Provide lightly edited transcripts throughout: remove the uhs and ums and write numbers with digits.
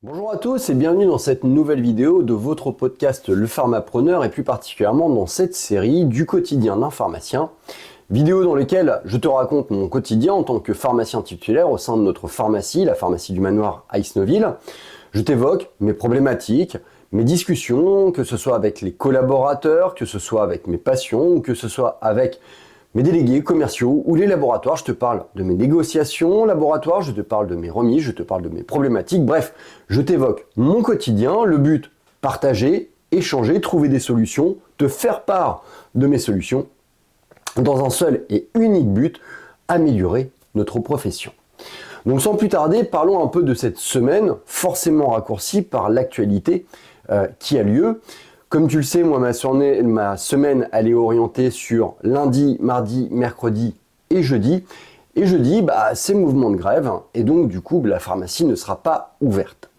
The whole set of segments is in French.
Bonjour à tous et bienvenue dans cette nouvelle vidéo de votre podcast Le Pharmapreneur et plus particulièrement dans cette série du quotidien d'un pharmacien. Vidéo dans laquelle je te raconte mon quotidien en tant que pharmacien titulaire au sein de notre pharmacie, la pharmacie du manoir à Isnoville. Je t'évoque mes problématiques, mes discussions, que ce soit avec les collaborateurs, que ce soit avec mes patients ou que ce soit avec mes délégués commerciaux ou les laboratoires. Je te parle de mes négociations laboratoires, je te parle de mes remises, je te parle de mes problématiques. Bref, je t'évoque mon quotidien, le but, partager, échanger, trouver des solutions, te faire part de mes solutions dans un seul et unique but, améliorer notre profession. Donc sans plus tarder, parlons un peu de cette semaine, forcément raccourcie par l'actualité qui a lieu. Comme tu le sais, moi, ma semaine, elle est orientée sur lundi, mardi, mercredi et jeudi. Et jeudi, c'est mouvement de grève. Et donc, du coup, la pharmacie ne sera pas ouverte.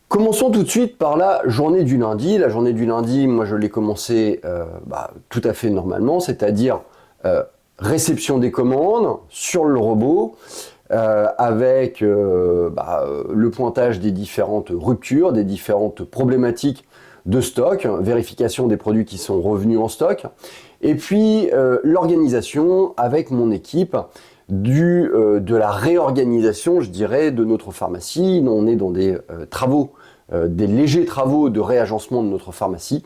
Commençons tout de suite par la journée du lundi. La journée du lundi, moi, je l'ai commencée tout à fait normalement, c'est-à-dire réception des commandes sur le robot, avec le pointage des différentes ruptures, des différentes problématiques de stock, vérification des produits qui sont revenus en stock, et puis l'organisation avec mon équipe de la réorganisation, je dirais, de notre pharmacie. On est dans des travaux, des légers travaux de réagencement de notre pharmacie,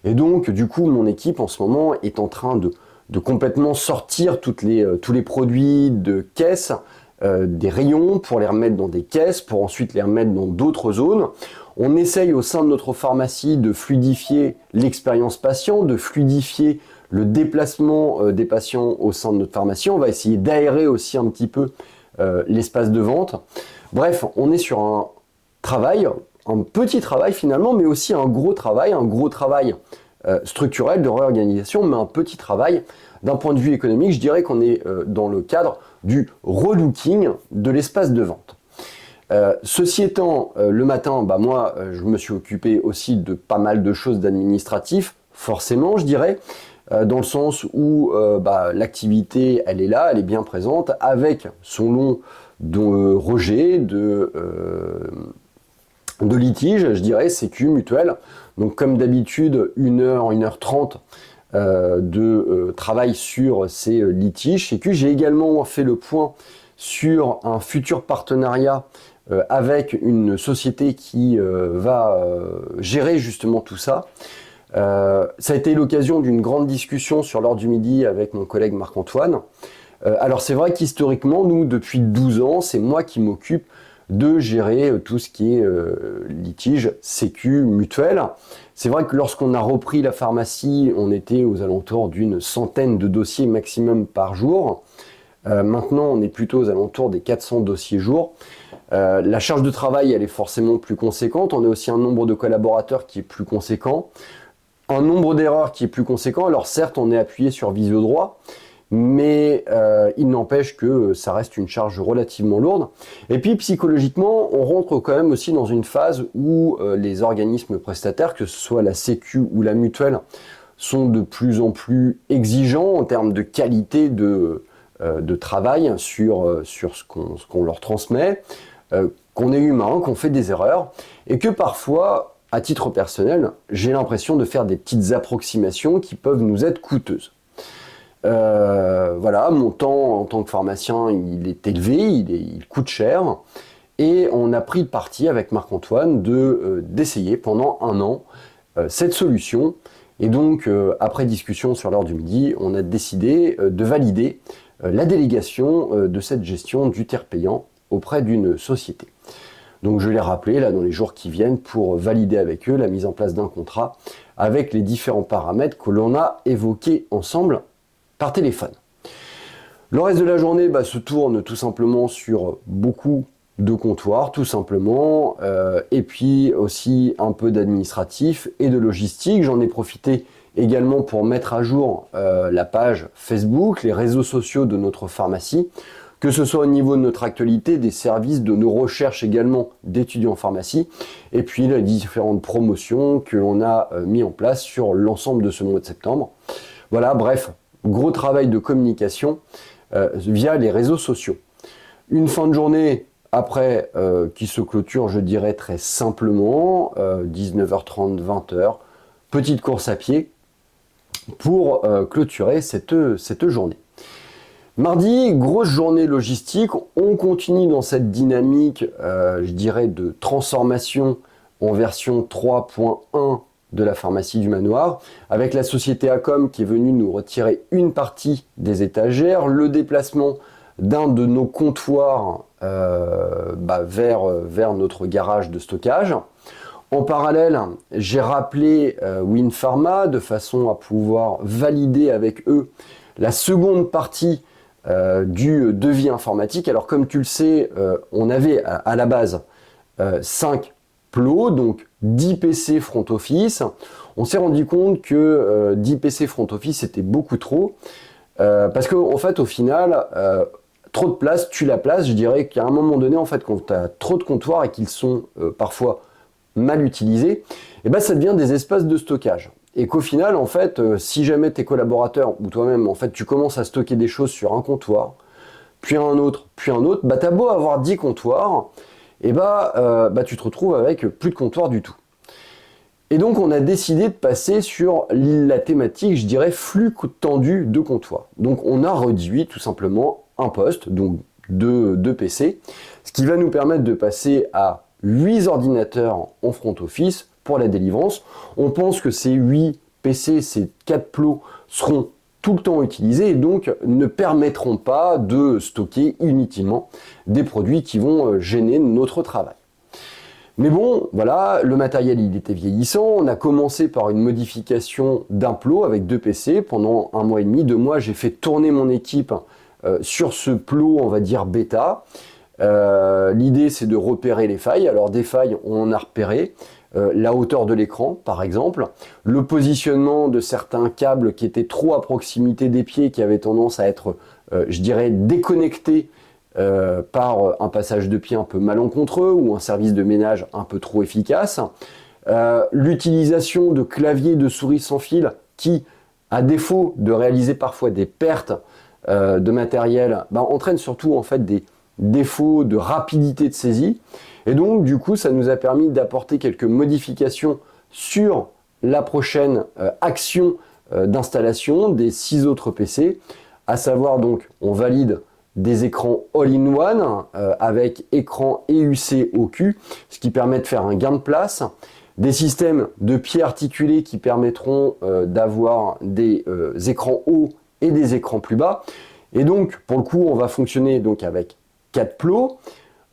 et donc du coup mon équipe en ce moment est en train de complètement sortir tous les produits de caisse, des rayons pour les remettre dans des caisses, pour ensuite les remettre dans d'autres zones. On essaye au sein de notre pharmacie de fluidifier l'expérience patient, de fluidifier le déplacement des patients au sein de notre pharmacie. On va essayer d'aérer aussi un petit peu l'espace de vente. Bref, on est sur un travail, un petit travail finalement, mais aussi un gros travail structurel de réorganisation, mais un petit travail d'un point de vue économique. Je dirais qu'on est dans le cadre du relooking de l'espace de vente. Ceci étant, le matin, moi, je me suis occupé aussi de pas mal de choses d'administratif, forcément, je dirais, dans le sens où l'activité, elle est là, elle est bien présente, avec son lot de rejets, de litiges, je dirais, sécu, mutuelle. Donc, comme d'habitude, 1h30 de travail sur ces litiges. Sécu. J'ai également fait le point sur un futur partenariat avec une société qui va gérer justement tout ça. Ça a été l'occasion d'une grande discussion sur l'heure du midi avec mon collègue Marc-Antoine. Alors c'est vrai qu'historiquement, nous, depuis 12 ans, c'est moi qui m'occupe de gérer tout ce qui est litige, sécu, mutuelle. C'est vrai que lorsqu'on a repris la pharmacie, on était aux alentours d'une centaine de dossiers maximum par jour. Maintenant, on est plutôt aux alentours des 400 dossiers jour. La charge de travail, elle est forcément plus conséquente. On a aussi un nombre de collaborateurs qui est plus conséquent. Un nombre d'erreurs qui est plus conséquent. Alors certes, on est appuyé sur Visiodroit, mais il n'empêche que ça reste une charge relativement lourde. Et puis psychologiquement, on rentre quand même aussi dans une phase où les organismes prestataires, que ce soit la Sécu ou la mutuelle, sont de plus en plus exigeants en termes de qualité de travail sur ce qu'on leur transmet, qu'on est humain, qu'on fait des erreurs, et que parfois, à titre personnel, j'ai l'impression de faire des petites approximations qui peuvent nous être coûteuses. Mon temps en tant que pharmacien, il est élevé, il coûte cher, et on a pris le parti avec Marc-Antoine d'essayer pendant 1 an cette solution. Et donc, après discussion sur l'heure du midi, on a décidé de valider la délégation de cette gestion du tiers payant auprès d'une société. Donc je l'ai rappelé là dans les jours qui viennent pour valider avec eux la mise en place d'un contrat avec les différents paramètres que l'on a évoqués ensemble par téléphone. Le reste de la journée se tourne tout simplement sur beaucoup de comptoirs, tout simplement, et puis aussi un peu d'administratif et de logistique. J'en ai profité également pour mettre à jour la page Facebook, les réseaux sociaux de notre pharmacie, que ce soit au niveau de notre actualité, des services, de nos recherches également d'étudiants en pharmacie, et puis les différentes promotions que l'on a mis en place sur l'ensemble de ce mois de septembre. Voilà, bref, gros travail de communication via les réseaux sociaux. Une fin de journée après, qui se clôture, je dirais très simplement, 19h30, 20h, petite course à pied pour clôturer cette journée. Mardi, grosse journée logistique, on continue dans cette dynamique, je dirais, de transformation en version 3.1 de la pharmacie du manoir, avec la société Acom qui est venue nous retirer une partie des étagères, le déplacement d'un de nos comptoirs vers notre garage de stockage. En parallèle, j'ai rappelé WinPharma de façon à pouvoir valider avec eux la seconde partie du devis informatique. Alors comme tu le sais, on avait à la base 5 plots, donc 10 PC front office. On s'est rendu compte que 10 PC front office c'était beaucoup trop, parce qu'en fait au final, trop de place tue la place. Je dirais qu'à un moment donné, en fait, quand tu as trop de comptoirs et qu'ils sont parfois mal utilisés, et ben ça devient des espaces de stockage. Et qu'au final, en fait, si jamais tes collaborateurs ou toi-même, en fait, tu commences à stocker des choses sur un comptoir, puis un autre, bah t'as beau avoir 10 comptoirs, et tu te retrouves avec plus de comptoirs du tout. Et donc, on a décidé de passer sur la thématique, je dirais, flux tendu de comptoirs. Donc, on a réduit tout simplement un poste, donc deux PC, ce qui va nous permettre de passer à 8 ordinateurs en front office pour la délivrance. On pense que ces 8 PC, ces 4 plots seront tout le temps utilisés et donc ne permettront pas de stocker inutilement des produits qui vont gêner notre travail. Mais bon, voilà, le matériel il était vieillissant. On a commencé par une modification d'un plot avec 2 PC. Pendant 1 mois et demi, 2 mois, j'ai fait tourner mon équipe sur ce plot, on va dire bêta. L'idée c'est de repérer les failles. Alors des failles, on en a repéré. La hauteur de l'écran par exemple, le positionnement de certains câbles qui étaient trop à proximité des pieds, qui avaient tendance à être, je dirais, déconnectés par un passage de pied un peu malencontreux ou un service de ménage un peu trop efficace. L'utilisation de claviers de souris sans fil qui, à défaut de réaliser parfois des pertes de matériel, entraîne surtout en fait des défauts de rapidité de saisie. Et donc du coup ça nous a permis d'apporter quelques modifications sur la prochaine action d'installation des 6 autres PC, à savoir donc on valide des écrans all-in-one avec écran EUC OQ, ce qui permet de faire un gain de place, des systèmes de pieds articulés qui permettront d'avoir des écrans hauts et des écrans plus bas. Et donc pour le coup on va fonctionner donc avec 4 plots,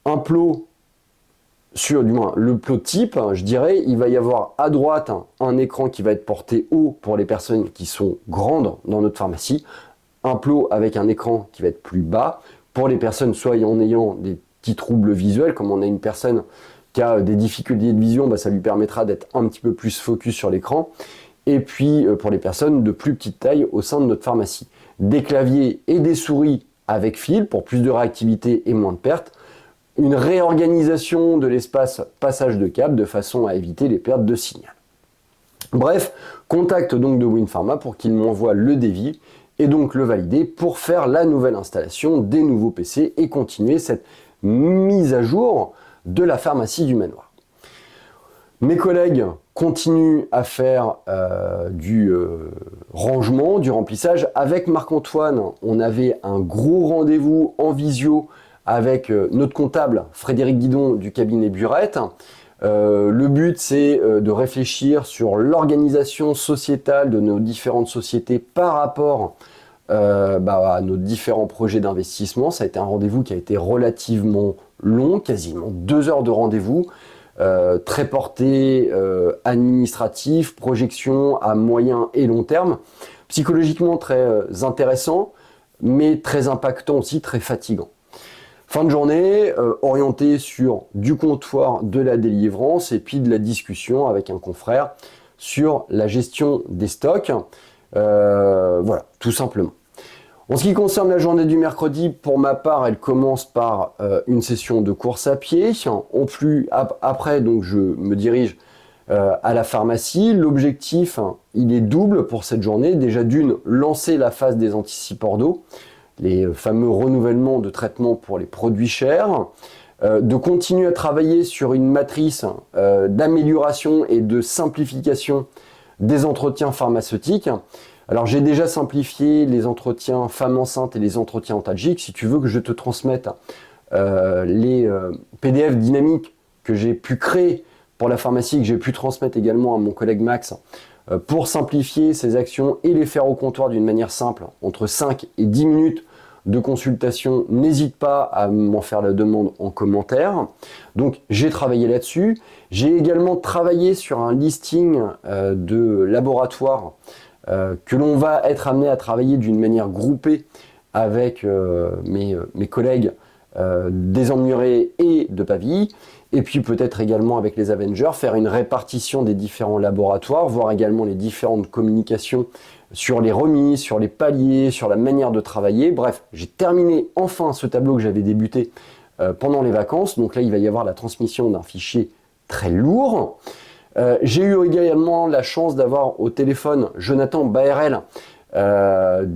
un plot sur du moins le plot type, je dirais, il va y avoir à droite un écran qui va être porté haut pour les personnes qui sont grandes dans notre pharmacie, un plot avec un écran qui va être plus bas pour les personnes soit en ayant des petits troubles visuels, comme on a une personne qui a des difficultés de vision, ça lui permettra d'être un petit peu plus focus sur l'écran. Et puis pour les personnes de plus petite taille au sein de notre pharmacie, des claviers et des souris avec fil pour plus de réactivité et moins de pertes, une réorganisation de l'espace passage de câble de façon à éviter les pertes de signal. Bref, contact donc de WinPharma pour qu'il m'envoie le devis et donc le valider pour faire la nouvelle installation des nouveaux PC et continuer cette mise à jour de la pharmacie du manoir. Mes collègues continuent à faire du rangement, du remplissage. Avec Marc-Antoine, on avait un gros rendez-vous en visio avec notre comptable Frédéric Guidon du cabinet Burette. Le but c'est de réfléchir sur l'organisation sociétale de nos différentes sociétés par rapport à nos différents projets d'investissement. Ça a été un rendez-vous qui a été relativement long, quasiment 2 heures de rendez-vous, très porté administratif, projection à moyen et long terme, psychologiquement très intéressant, mais très impactant aussi, très fatigant. Fin de journée, orienté sur du comptoir, de la délivrance et puis de la discussion avec un confrère sur la gestion des stocks. Voilà, tout simplement. En ce qui concerne la journée du mercredi, pour ma part, elle commence par une session de course à pied. Après, donc, je me dirige à la pharmacie. L'objectif, il est double pour cette journée. Déjà d'une, lancer la phase des anticipeurs d'eau, les fameux renouvellements de traitement pour les produits chers, de continuer à travailler sur une matrice d'amélioration et de simplification des entretiens pharmaceutiques. Alors j'ai déjà simplifié les entretiens femmes enceintes et les entretiens antalgiques. Si tu veux que je te transmette les PDF dynamiques que j'ai pu créer pour la pharmacie, que j'ai pu transmettre également à mon collègue Max, pour simplifier ces actions et les faire au comptoir d'une manière simple, entre 5 et 10 minutes de consultation, n'hésite pas à m'en faire la demande en commentaire. Donc j'ai travaillé là-dessus. J'ai également travaillé sur un listing de laboratoires que l'on va être amené à travailler d'une manière groupée avec mes collègues des Emmurés et de Pavie, et puis peut-être également avec les Avengers, faire une répartition des différents laboratoires, voir également les différentes communications sur les remises, sur les paliers, sur la manière de travailler. Bref, j'ai terminé enfin ce tableau que j'avais débuté pendant les vacances. Donc là, il va y avoir la transmission d'un fichier très lourd. J'ai eu également la chance d'avoir au téléphone Jonathan Baerel de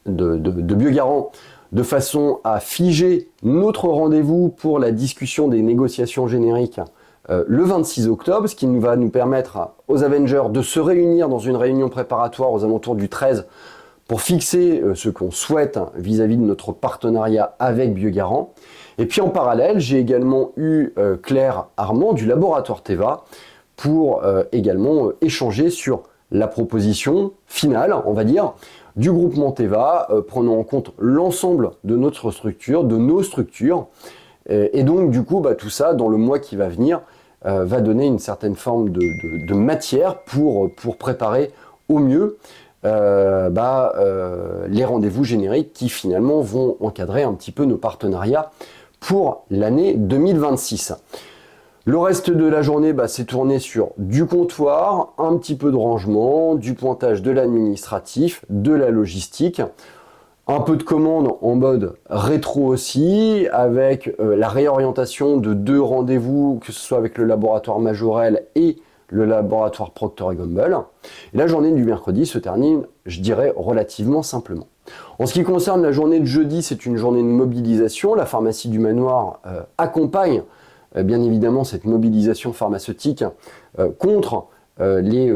Biogarant, de façon à figer notre rendez-vous pour la discussion des négociations génériques le 26 octobre, ce qui va nous permettre aux Avengers de se réunir dans une réunion préparatoire aux alentours du 13 pour fixer ce qu'on souhaite vis-à-vis de notre partenariat avec Biogarant. Et puis en parallèle, j'ai également eu Claire Armand du laboratoire Teva pour également échanger sur la proposition finale, on va dire, du groupement Teva, prenant en compte l'ensemble de notre structure, de nos structures. Et donc du coup, tout ça, dans le mois qui va venir, va donner une certaine forme de matière pour préparer au mieux les rendez-vous génériques qui finalement vont encadrer un petit peu nos partenariats pour l'année 2026. Le reste de la journée s'est tourné sur du comptoir, un petit peu de rangement, du pointage de l'administratif, de la logistique, un peu de commande en mode rétro aussi, avec la réorientation de 2 rendez-vous, que ce soit avec le laboratoire Majorel et le laboratoire Procter & Gamble. Et la journée du mercredi se termine, je dirais, relativement simplement. En ce qui concerne la journée de jeudi, c'est une journée de mobilisation. La pharmacie du Manoir accompagne bien évidemment cette mobilisation pharmaceutique contre les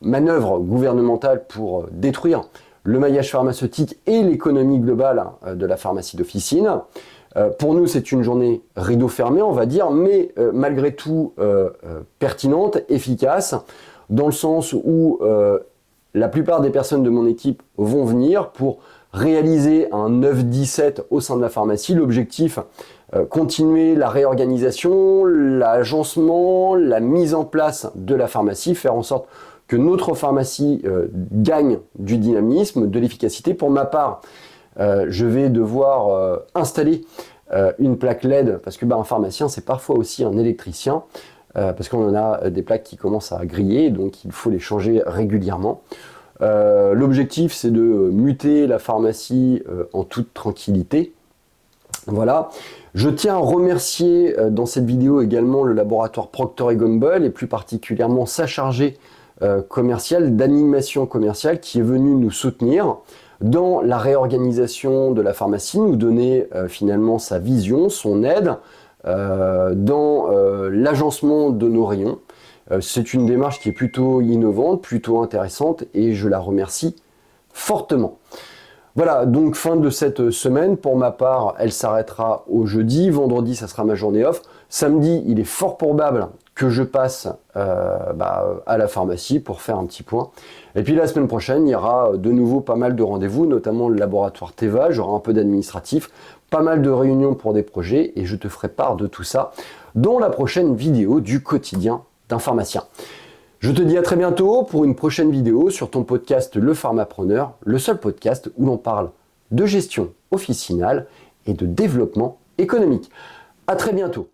manœuvres gouvernementales pour détruire le maillage pharmaceutique et l'économie globale de la pharmacie d'officine. Pour nous, c'est une journée rideau fermé, on va dire, mais malgré tout pertinente, efficace, dans le sens où la plupart des personnes de mon équipe vont venir pour réaliser un 9-17 au sein de la pharmacie. L'objectif, continuer la réorganisation, l'agencement, la mise en place de la pharmacie, faire en sorte que notre pharmacie gagne du dynamisme, de l'efficacité. Pour ma part, je vais devoir installer une plaque LED, parce que un pharmacien, c'est parfois aussi un électricien, parce qu'on en a des plaques qui commencent à griller, donc il faut les changer régulièrement. L'objectif, c'est de muter la pharmacie en toute tranquillité. Voilà. Je tiens à remercier dans cette vidéo également le laboratoire Procter & Gamble, et plus particulièrement sa chargée commerciale, d'animation commerciale, qui est venue nous soutenir dans la réorganisation de la pharmacie, nous donner finalement sa vision, son aide dans l'agencement de nos rayons. C'est une démarche qui est plutôt innovante, plutôt intéressante, et je la remercie fortement. Voilà, donc fin de cette semaine. Pour ma part, elle s'arrêtera au jeudi. Vendredi, ça sera ma journée off. Samedi, il est fort probable que je passe à la pharmacie pour faire un petit point. Et puis la semaine prochaine, il y aura de nouveau pas mal de rendez-vous, notamment le laboratoire Teva. J'aurai un peu d'administratif, pas mal de réunions pour des projets, et je te ferai part de tout ça dans la prochaine vidéo du quotidien d'un pharmacien. Je te dis à très bientôt pour une prochaine vidéo sur ton podcast Le Pharmapreneur, le seul podcast où l'on parle de gestion officinale et de développement économique. À très bientôt.